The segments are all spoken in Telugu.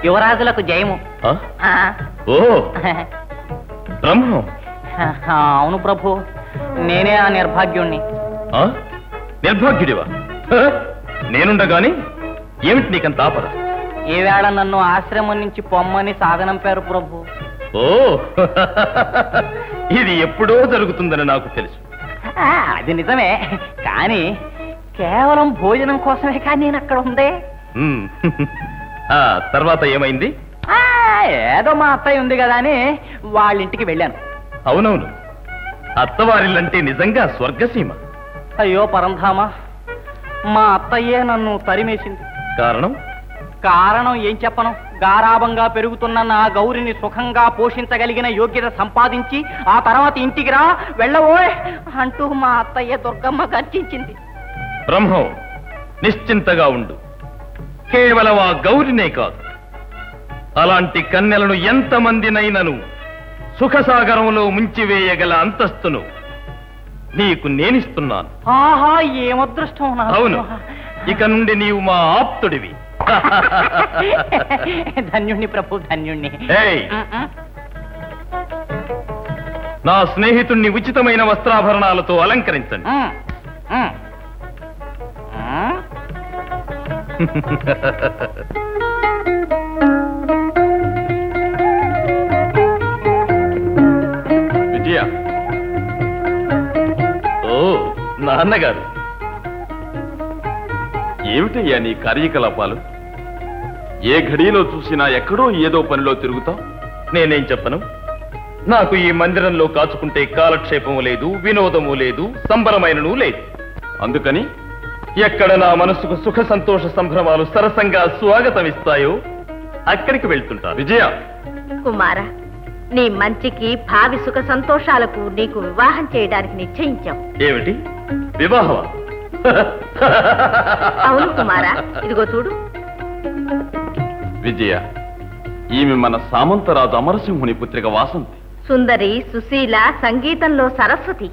యువరాజులకు జయము. ఓ బ్రహ్మం. అవును ప్రభు, నేనే ఆ నిర్భాగ్యుణ్ణి. నిర్భాగ్యుడివా? నేనుండగాని ఏమిటి నీకంత ఆపద? ఈవేళ నన్ను ఆశ్రమం నుంచి పొమ్మని సాగనంపారు ప్రభు. ఓ ఇది ఎప్పుడో జరుగుతుందని నాకు తెలుసు. అది నిజమే, కానీ కేవలం భోజనం కోసమే కానీ నేను అక్కడ ఉందే. తర్వాత ఏమైంది? ఏదో మా అత్తయ్య ఉంది కదా అని వాళ్ళ ఇంటికి వెళ్ళాను. అవునవును, అత్తవారిల్లంటే నిజంగా స్వర్గసీమ. అయ్యో పరంధామా, మా అత్తయ్యే నన్ను తరిమేసింది. కారణం ఏం చెప్పను. గారాభంగా పెరుగుతున్న నా గౌరిని సుఖంగా పోషించగలిగిన యోగ్యత సంపాదించి ఆ తర్వాత ఇంటికి రా, వెళ్ళవోయ్ అంటూ మా అత్తయ్య దుర్గమ్మ గర్జించింది. బ్రహ్మం, నిశ్చింతగా ఉండు. కేవలం ఆ గౌరినే కాదు, అలాంటి కన్యలను ఎంతమందినైనను సుఖసాగరంలో ముంచివేయగల అంతస్తును నీకు నేనిస్తున్నాను. ఆహా, ఏమదృష్టం! అవును, ఇక నుండి నీవు మా ఆప్తుడివి. ధన్యుణ్ణి ప్రభు, ధన్యుణ్ణి. నా స్నేహితుణ్ణి ఉచితమైన వస్త్రాభరణాలతో అలంకరించండి. విజయ. ఓ నాన్నగారు, ఏమిటయ్యా నీ కార్యకలాపాలు? ఏ ఘడియలో చూసినా ఎక్కడో ఏదో పనిలో తిరుగుతావు. నేనేం చెప్పను? నాకు ఈ మందిరంలో కాచుకుంటే కాలక్షేపము లేదు, వినోదము లేదు, సంబరమైనను లేదు. అందుకని ఎక్కడ నా మనసుకు సుఖ సంతోష సంభ్రమాలు సరసంగా స్వాగతమిస్తాయో అక్కడికి వెళ్తుంటా. విజయ కుమార, నీ మంచికి భావి సుఖ సంతోషాలకు నీకు వివాహం చేయడానికి నిశ్చయించాం. ఏమిటి వివాహమా? అవును కుమారా, ఇదిగో చూడు. విజయ, ఈమె మన సామంతరాజు అమరసింహుని పుత్రిక వాసంతి. సుందరి, సుశీల, సంగీతంలో సరస్వతి.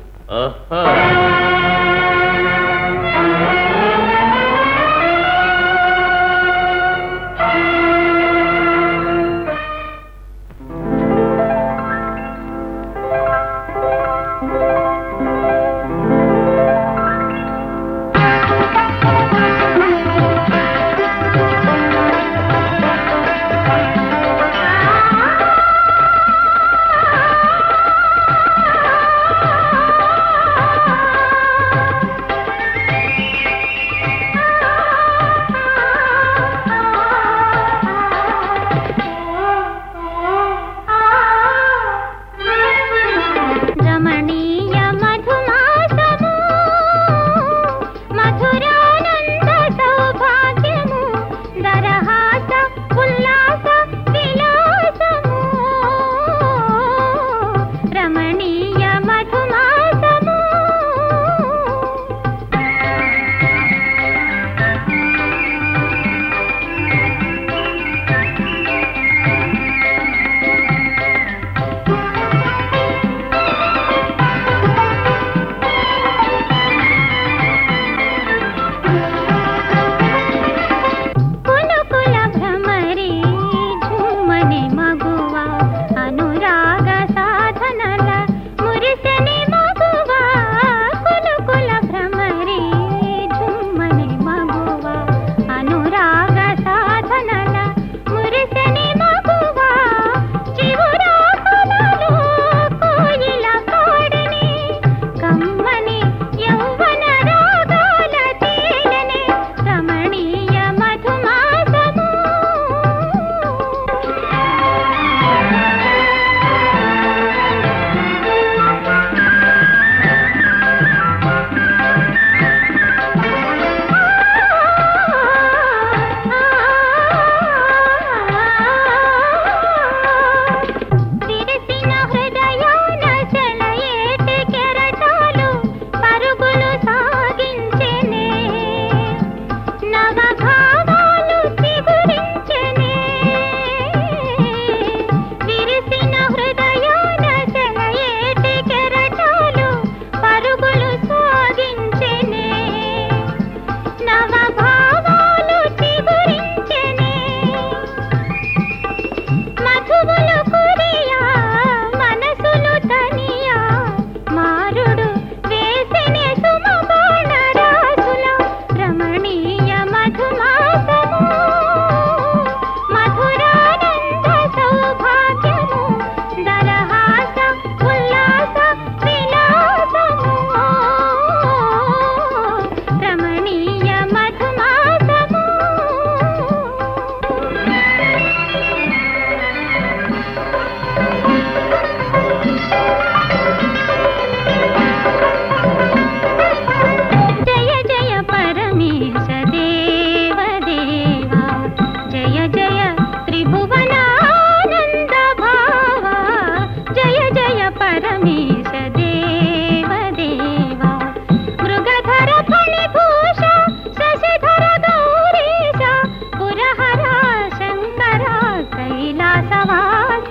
కైలాసవాస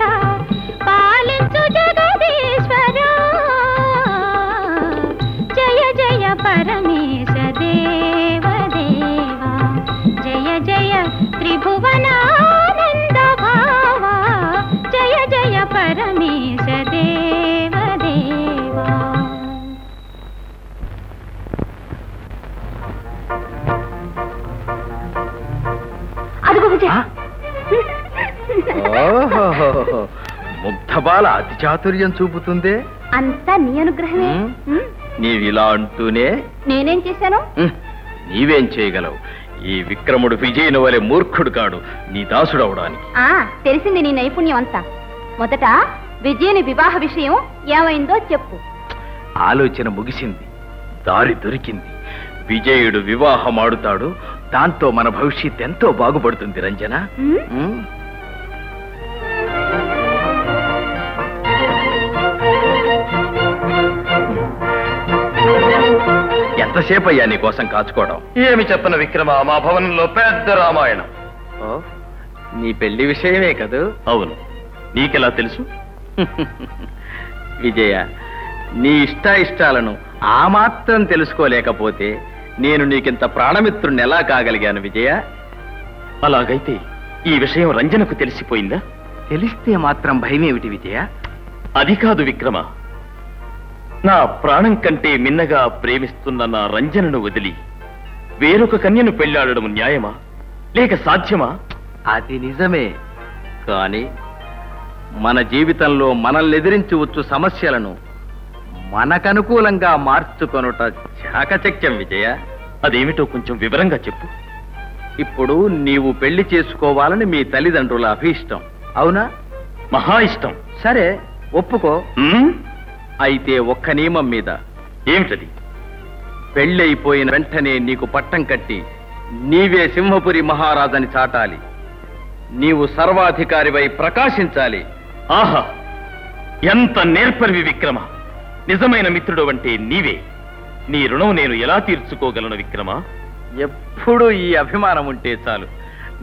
పాలించు జగదీశ్వరా జయ జయ పరమేశ దేవదేవా జయ జయ త్రిభువనానంద భావా జయ జయ పరమేశ దేవదేవా. అదిగో విజయ, ముగ్ధబాల అతి చాతుర్యం చూపుతుందే. అంతా నీ అనుగ్రహమే. నీవిలా అంటూనే నేనేం చేశాను? నీవేం చేయగలవు? ఈ విక్రముడు విజయుని వలె మూర్ఖుడు కాడు నీ దాసుడవడానికి. తెలిసింది నీ నైపుణ్యం అంతా. మొదట విజయుని వివాహ విషయం ఏమైందో చెప్పు. ఆలోచన ముగిసింది, దారి దొరికింది. విజయుడు వివాహమాడుతాడు, దాంతో మన భవిష్యత్ ఎంతో బాగుపడుతుంది రంజన. ఎంతసేపు అయ్యా నీ కోసం కాచుకోవడం? ఏమి చెప్పను విక్రమ, మా భవనంలో పెద్ద రామాయణం. నీ పెళ్లి విషయమే కదూ? అవును, నీకెలా తెలుసు? విజయ, నీ ఇష్టాయిష్టాలను ఆ మాత్రం తెలుసుకోలేకపోతే నేను నీకింత ప్రాణమిత్రుణ్ణి ఎలా కాగలిగాను విజయ? అలాగైతే ఈ విషయం రంజనకు తెలిసిపోయిందా? తెలిస్తే మాత్రం భయమేమిటి విజయ? అది కాదు విక్రమ, నా ప్రాణం కంటే మిన్నగా ప్రేమిస్తున్న నా రంజనను వదిలి వేరొక కన్యను పెళ్లాడడం న్యాయమా లేక సాధ్యమా? అది నిజమే, కానీ మన జీవితంలో మనల్ని ఎదిరించవచ్చు సమస్యలను మనకనుకూలంగా మార్చుకొనుట చాకచక్యం విజయ. అదేమిటో కొంచెం వివరంగా చెప్పు. ఇప్పుడు నీవు పెళ్లి చేసుకోవాలని మీ తల్లిదండ్రుల అభీష్టం, అవునా? మహా ఇష్టం. సరే, ఒప్పుకో. ఉమ్, అయితే ఒక్క నియమం మీద. ఏమిటది? పెళ్ళైపోయిన వెంటనే నీకు పట్టం కట్టి నీవే సింహపురి మహారాజని చాటాలి. నీవు సర్వాధికారివై ప్రకాశించాలి. ఆహా, ఎంత నేర్పరివి విక్రమ! నిజమైన మిత్రుడు అంటే నీవే. నీ రుణం నేను ఎలా తీర్చుకోగలను విక్రమ? ఎప్పుడూ ఈ అభిమానం ఉంటే చాలు,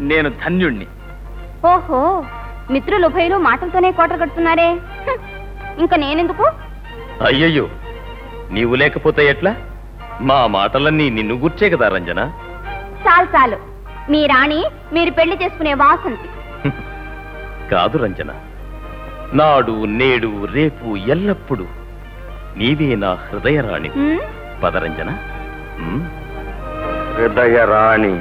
నేను ధన్యుణ్ణి. ఓహో, మిత్రులు ఉభయులు మాటలతోనే కోట కడుతున్నారే. ఇంకా నేనెందుకు? అయ్యయ్యో, నీవు లేకపోతే ఎట్లా? మా మాటలన్నీ నిన్ను గుర్చే కదా రంజన. చాలు చాలు, మీ రాణి మీరు పెళ్లి చేసుకునే వాసంతి. కాదు రంజన, నాడు నేడు రేపు ఎల్లప్పుడూ నీవే నా హృదయ రాణి. పదరంజన. హృదయ రాణి.